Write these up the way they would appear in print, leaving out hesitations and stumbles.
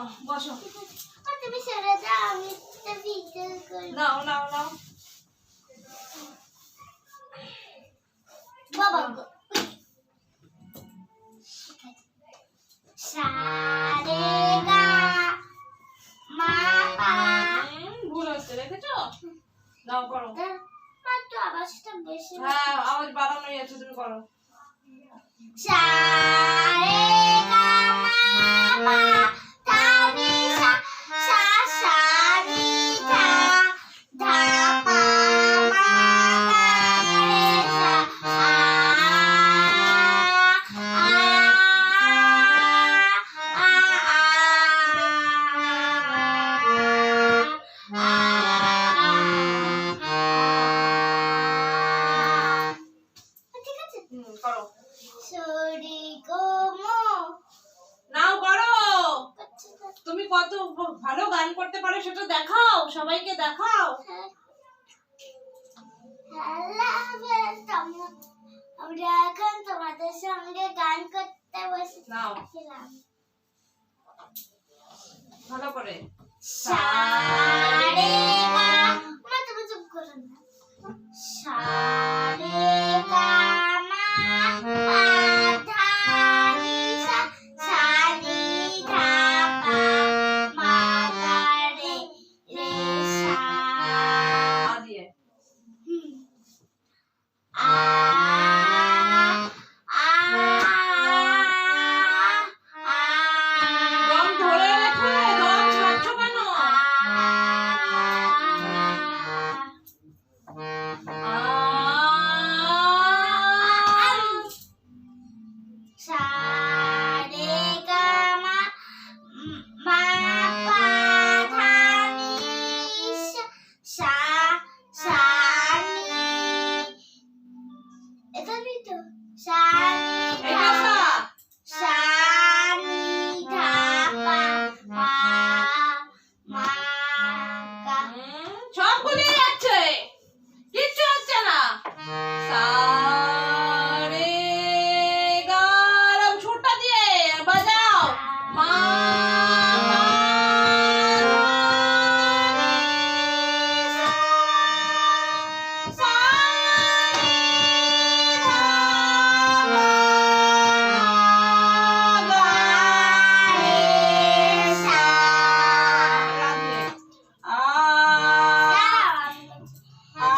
নাও বসো। তুমি ছেড়ে দাও, আমি একটা ভিডিও করি। নাও নাও নাও বাবা গো। সা রে গা মা পা। ভুল হচ্ছে, দেখেছো? নাও করো। তো আওয়াজটা বেশি। হ্যাঁ আওয়াজ বাড়ানোই আছে, তুমি করো। সা রে গা মা পা ধা নি সা সা সা নি ধা ধা পা মা গা রে সা করো। সরি গো মো। নাও করো। তুমি কত ভালো গান করতে পারো সেটা দেখাও, সবাইকে দেখাও। আমরা এখন তোমাদের সঙ্গে গান করতে নাও বসেছিলাম। ভালো করে। সা রে গা মা, তুমি চুপ করো না। সা রে গা মা পা ধা নি সা সা নি ধা পা মা গা রে রে সা আ দিয়ে। আ আ দম ধরে রেখো, দম ছাড়ছো কেন? সা রে গা মা মা পা ধা নি সা সা নি। এটা নি তো সা নি এটা ধা সা। সা নি ধা পা মা মা গা। সবগুলি যাচ্ছে, কিচ্ছু হচ্ছে না। সা রে গা, এরম সুরটা দিয়ে বাজাও। মা মা সা রে গা রে সা। রা দিয়ে। আ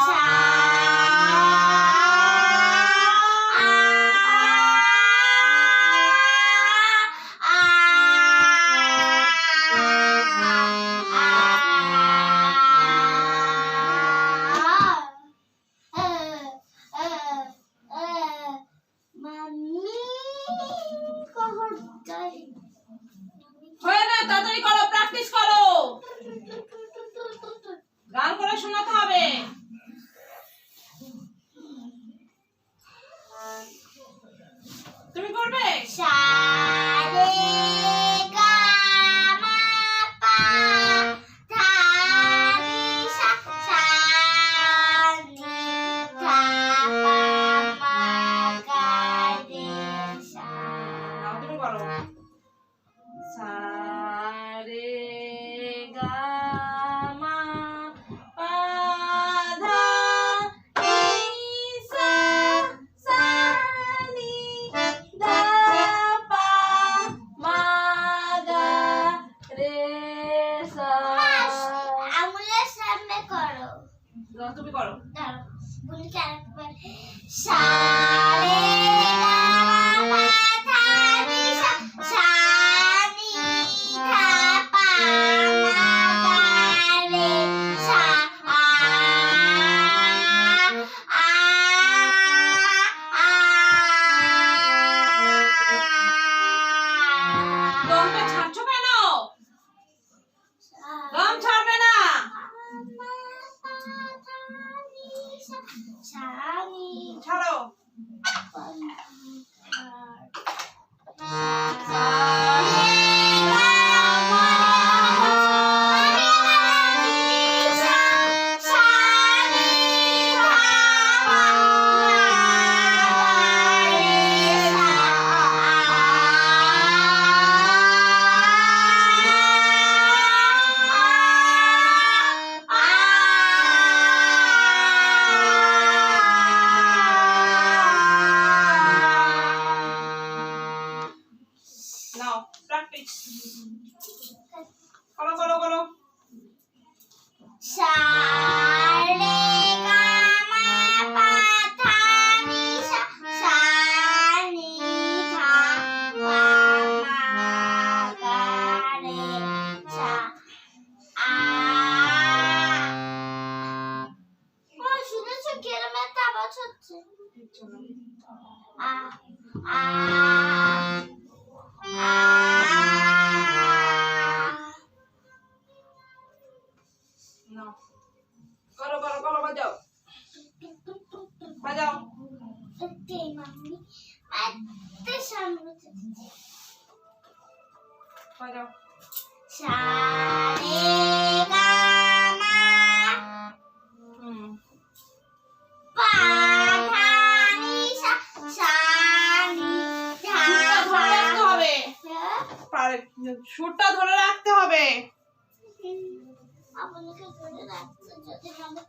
সা হয়ে না, তাড়াতাড়ি করো, প্র্যাকটিস করো, গান করে শোনাতে হবে। তুমি করবে? সা রে গা মা পা ধা নি সা সা নি ধা পা মা গা রে সা। নাও তুমি করো। সা রে গা মা পা ধা নি সা সা নি ধা পা মা গা রে সা। আঙুলের সামনে করো। নাও তুমি করো। দাঁড়াও, বুনকে আরেকবার। সা রে গা মা ধা নি সা সা নি ধা পা মা গা রে সা আ আ দমটা ছাড়ছো কেন? দম ছাড়বে না। ছাড়ো। শোনো। আ আ আ নাও করো করো করো, বাজাও বাজাও। সত্যি মাম্মি এত সামনে বাজাও। সারে গামা হুম, পাধানি সা সানি সুরটা ধরে রাখতে ধা হবে। সুরটা ধরে রাখতে হবে। আপনাকে ধরে রাখতে যদি আমাদের